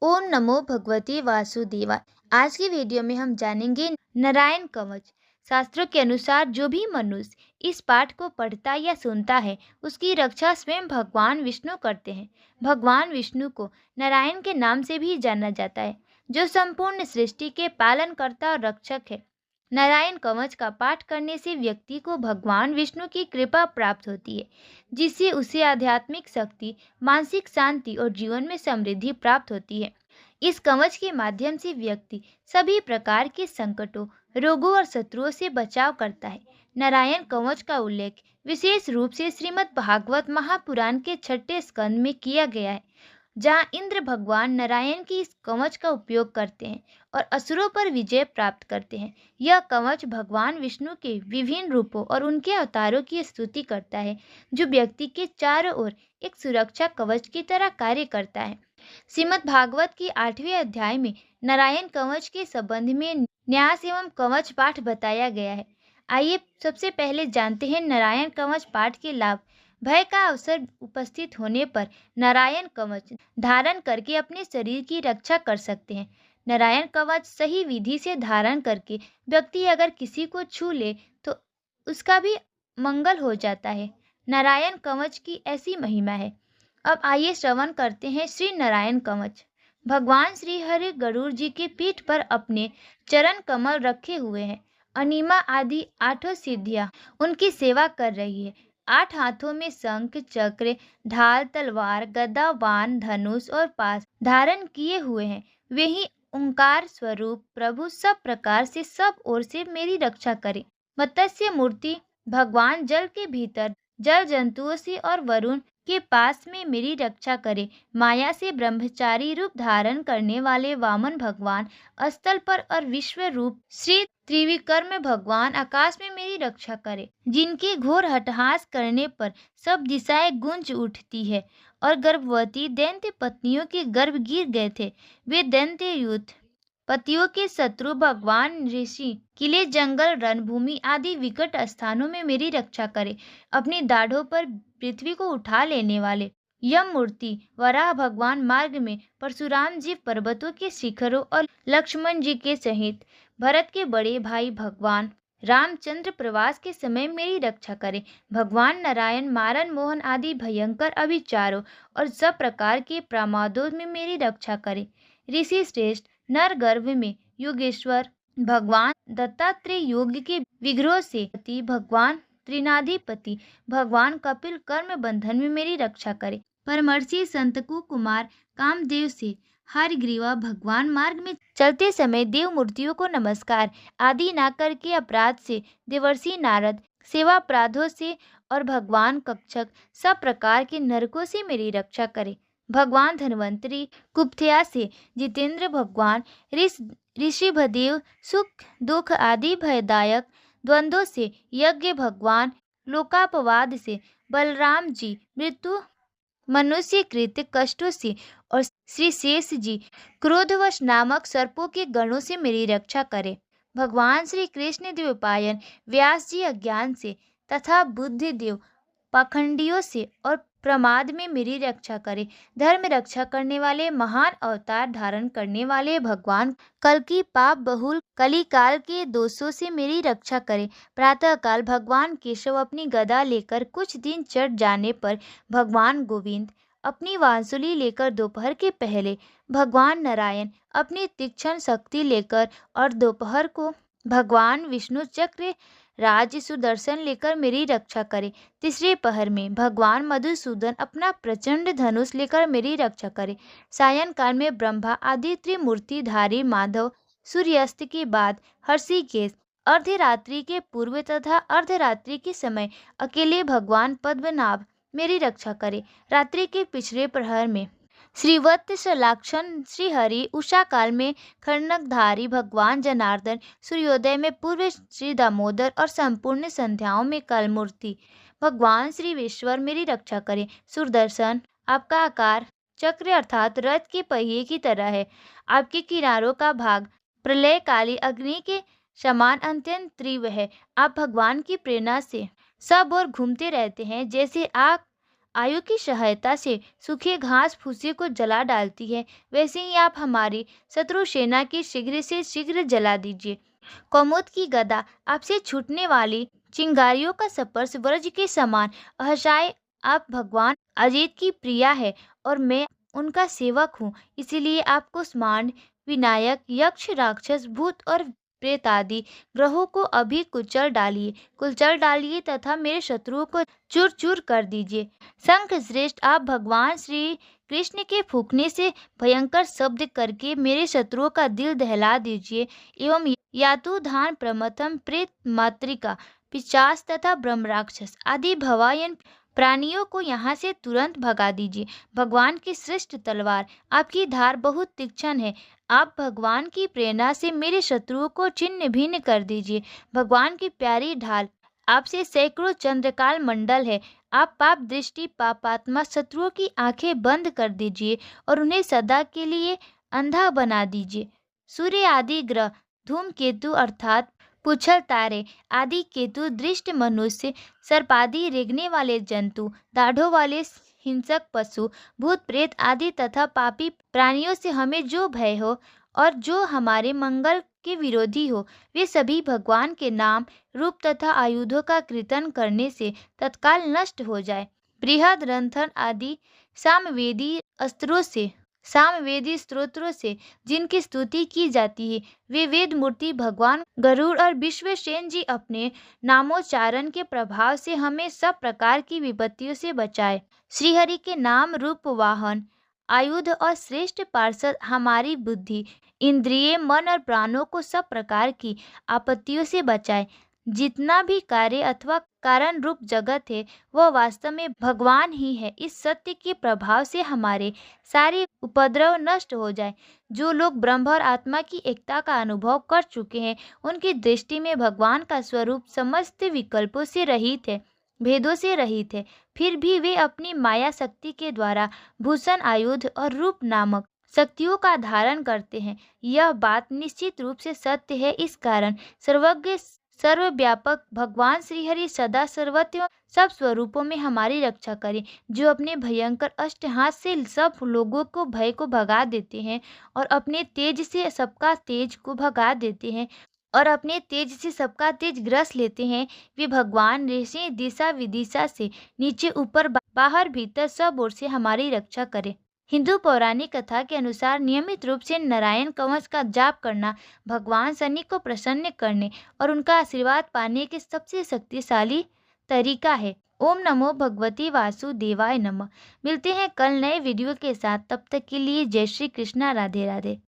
ओम नमो भगवते वासुदेवाय। आज की वीडियो में हम जानेंगे नारायण कवच। शास्त्रों के अनुसार जो भी मनुष्य इस पाठ को पढ़ता या सुनता है उसकी रक्षा स्वयं भगवान विष्णु करते हैं। भगवान विष्णु को नारायण के नाम से भी जाना जाता है, जो संपूर्ण सृष्टि के पालनकर्ता और रक्षक है। नारायण कवच का पाठ करने से व्यक्ति को भगवान विष्णु की कृपा प्राप्त होती है, जिससे उसे आध्यात्मिक शक्ति, मानसिक शांति और जीवन में समृद्धि प्राप्त होती है। इस कवच के माध्यम से व्यक्ति सभी प्रकार के संकटों, रोगों और शत्रुओं से बचाव करता है। नारायण कवच का उल्लेख विशेष रूप से श्रीमद् भागवत महापुराण के 6ठे स्कंद में किया गया है, जहाँ इंद्र भगवान नारायण की इस कवच का उपयोग करते हैं और असुरों पर विजय प्राप्त करते हैं। यह कवच भगवान विष्णु के विभिन्न रूपों और उनके अवतारों की स्तुति करता है, जो व्यक्ति के चारों ओर एक सुरक्षा कवच की तरह कार्य करता है। श्रीमद् भागवत के 8वें अध्याय में नारायण कवच के संबंध में न्यास एवं कवच पाठ बताया गया है। आइए सबसे पहले जानते हैं नारायण कवच पाठ के लाभ। भय का अवसर उपस्थित होने पर नारायण कवच धारण करके अपने शरीर की रक्षा कर सकते हैं। नारायण कवच सही विधि से धारण करके व्यक्ति अगर किसी को छू ले तो उसका भी मंगल हो जाता है। नारायण कवच की ऐसी महिमा है। अब आइए श्रवण करते हैं श्री नारायण कवच। भगवान श्री हरि गरुड़ जी की पीठ पर अपने चरण कमल रखे हुए हैं। अनिमा आदि 8 सिद्धियां उनकी सेवा कर रही है। 8 हाथों में शंख, चक्र, ढाल, तलवार, गदा, बाण, धनुष और पास धारण किए हुए हैं। वे ही ओंकार स्वरूप प्रभु सब प्रकार से सब ओर से मेरी रक्षा करे। मत्स्य मूर्ति भगवान जल के भीतर जल जंतुओं से और वरुण के पास में मेरी रक्षा करे। माया से ब्रह्मचारी रूप धारण करने वाले वामन भगवान स्थल पर और विश्व रूप श्री त्रिविक्रम भगवान आकाश में मेरी रक्षा करे। जिनके घोर हटहास करने पर सब दिशाएं गूंज उठती है और गर्भवती दैत्य पत्नियों के गर्भ गिर गए थे। वे दैत्य युद्ध पतियों के शत्रु भगवान ऋषि किले, जंगल, रणभूमि आदि विकट स्थानों में मेरी रक्षा करे। अपनी दाढ़ों पर पृथ्वी को उठा लेने वाले यम मूर्ति वराह भगवान मार्ग में परशुराम जी पर्वतों के शिखरों और लक्ष्मण जी के सहित भरत के बड़े भाई भगवान रामचंद्र प्रवास के समय मेरी रक्षा करे। भगवान नारायण मारन मोहन आदि भयंकर अभिचारों और सब प्रकार के प्रमादों में मेरी रक्षा करे। ऋषि श्रेष्ठ नर गर्भ में योगेश्वर भगवान दत्तात्रेय योग के विग्रह से पति भगवान त्रिनाधिपति भगवान कपिल कर्म बंधन में मेरी रक्षा करे। परमर्षि संतकु कुमार कामदेव से हरिग्रीवा भगवान मार्ग में चलते समय देव मूर्तियों को नमस्कार आदि ना करके अपराध से देवर्षि नारद सेवा अपराधों से और भगवान कक्षक सब प्रकार के नरकों से मेरी रक्षा करे। भगवान धन्वंतरी कुप्थया से जितेंद्र भगवान ऋषिभदेव सुख दुख आदि भयदायक द्वंद्वों से यज्ञ भगवान लोकापवाद से बलराम जी मृत्यु मनुष्य कृत कष्टों से और श्री शेष जी क्रोधवश नामक सर्पों के गणों से मेरी रक्षा करे। भगवान श्री कृष्ण द्वैपायन व्यास जी अज्ञान से तथा बुद्धिदेव पाखंडियों से और प्रमाद में मेरी रक्षा करे। धर्म रक्षा करने वाले महान अवतार धारण करने वाले भगवान कल की पाप बहुल कली काल के दोषों से मेरी रक्षा करे। प्रातः काल भगवान केशव अपनी गदा लेकर कुछ दिन चढ़ जाने पर भगवान गोविंद अपनी बांसुरी लेकर दोपहर के पहले भगवान नारायण अपनी तीक्ष्ण शक्ति लेकर और दोपहर को भगवान विष्णु चक्र राज सुदर्शन लेकर मेरी रक्षा करे। तीसरे पहर में भगवान मधुसूदन अपना प्रचंड धनुष लेकर मेरी रक्षा करे। सायंकाल में ब्रह्मा आदि त्रिमूर्तिधारी माधव सूर्यास्त के बाद हर्षिकेश अर्धरात्रि के पूर्व तथा अर्धरात्रि के समय अकेले भगवान पद्मनाभ मेरी रक्षा करे। रात्रि के पिछले प्रहर में श्रीवत्सलाक्षण श्रीहरि, उषा काल में खड़गधारी भगवान जनार्दन, सूर्योदय में पूर्व श्री दामोदर और संपूर्ण संध्याओं में कालमूर्ति भगवान श्री विश्वर मेरी रक्षा करे। सुदर्शन आपका आकार चक्र अर्थात रथ के पहिए की तरह है। आपके किनारों का भाग प्रलय काली अग्नि के समान अत्यंत तीव्र है। आप भगवान की प्रेरणा से सब ओर घूमते रहते हैं, जैसे आग आयु की सहायता से सूखे घास फूसे को जला डालती है, वैसे ही आप हमारी शत्रु सेना की शीघ्र से शीघ्र जला दीजिए। कौमुद की गदा आपसे छूटने वाली चिंगारियों का स्पर्श वज्र के समान असहाय। आप भगवान अजित की प्रिया है और मैं उनका सेवक हूँ, इसीलिए आपको स्मार्ट विनायक यक्ष राक्षस भूत और प्रेत आदि ग्रहों को अभी कुचल डालिए तथा मेरे शत्रुओं को चूर चूर कर दीजिए। शंख श्रेष्ठ आप भगवान श्री कृष्ण के फूंकने से भयंकर शब्द करके मेरे शत्रुओं का दिल दहला दीजिए एवं यातुधान प्रमथम प्रेत मातृका पिशाच तथा ब्रह्म राक्षस आदि भवायन प्राणियों को यहाँ से तुरंत भगा दीजिए। भगवान की श्रेष्ठ तलवार आपकी धार बहुत तीक्ष्ण है, आप भगवान की प्रेरणा से मेरे शत्रुओं को छिन्न भिन्न कर दीजिए। भगवान की प्यारी ढाल आपसे सैकड़ों चंद्रकाल मंडल है, आप पाप दृष्टि पापात्मा शत्रुओं की आंखें बंद कर दीजिए और उन्हें सदा के लिए अंधा बना दीजिए। सूर्य आदि ग्रह, धूमकेतु अर्थात पुच्छल तारे आदि केतु, दृष्ट मनुष्य, सर्पादि रेंगने वाले जंतु, दाढ़ों वाले हिंसक पशु, भूत प्रेत आदि तथा पापी प्राणियों से हमें जो भय हो और जो हमारे मंगल के विरोधी हो, वे सभी भगवान के नाम रूप तथा आयुधों का कीर्तन करने से तत्काल नष्ट हो जाए। बृहद रंथन आदि सामवेदी स्तोत्रों से जिनकी स्तुति की जाती है, वे वेद मूर्ति भगवान गरुड़ और विश्वसेन जी अपने नामोच्चारण के प्रभाव से हमें सब प्रकार की विपत्तियों से बचाए। श्रीहरि के नाम रूप वाहन आयुध और श्रेष्ठ पार्षद हमारी बुद्धि, इंद्रिय, मन और प्राणों को सब प्रकार की आपत्तियों से बचाए। जितना भी कार्य अथवा कारण रूप जगत है वह वास्तव में भगवान ही है। इस सत्य के प्रभाव से हमारे सारे उपद्रव नष्ट हो जाए। जो लोग ब्रह्म और आत्मा की एकता का अनुभव कर चुके हैं, उनकी दृष्टि में भगवान का स्वरूप समस्त विकल्पों से रहित है, भेदों से रहित है, फिर भी वे अपनी माया शक्ति के द्वारा भूषण, आयुध और रूप नामक शक्तियों का धारण करते हैं। यह बात निश्चित रूप से सत्य है। इस कारण सर्वज्ञ सर्वव्यापक भगवान श्रीहरि सदा सर्वत्र सब स्वरूपों में हमारी रक्षा करें, जो अपने भयंकर अष्टहास से सब लोगों को भय को भगा देते हैं और अपने तेज से सबका तेज को भगा देते हैं और अपने तेज से सबका तेज ग्रस लेते हैं। वे भगवान ऋषि दिशा विदिशा से नीचे ऊपर बाहर भीतर सब ओर से हमारी रक्षा करें। हिंदू पौराणिक कथा के अनुसार नियमित रूप से नारायण कवच का जाप करना भगवान शनि को प्रसन्न करने और उनका आशीर्वाद पाने के सबसे शक्तिशाली तरीका है। ओम नमो भगवती वासुदेवाय नमः। मिलते हैं कल नए वीडियो के साथ, तब तक के लिए जय श्री कृष्णा, राधे राधे।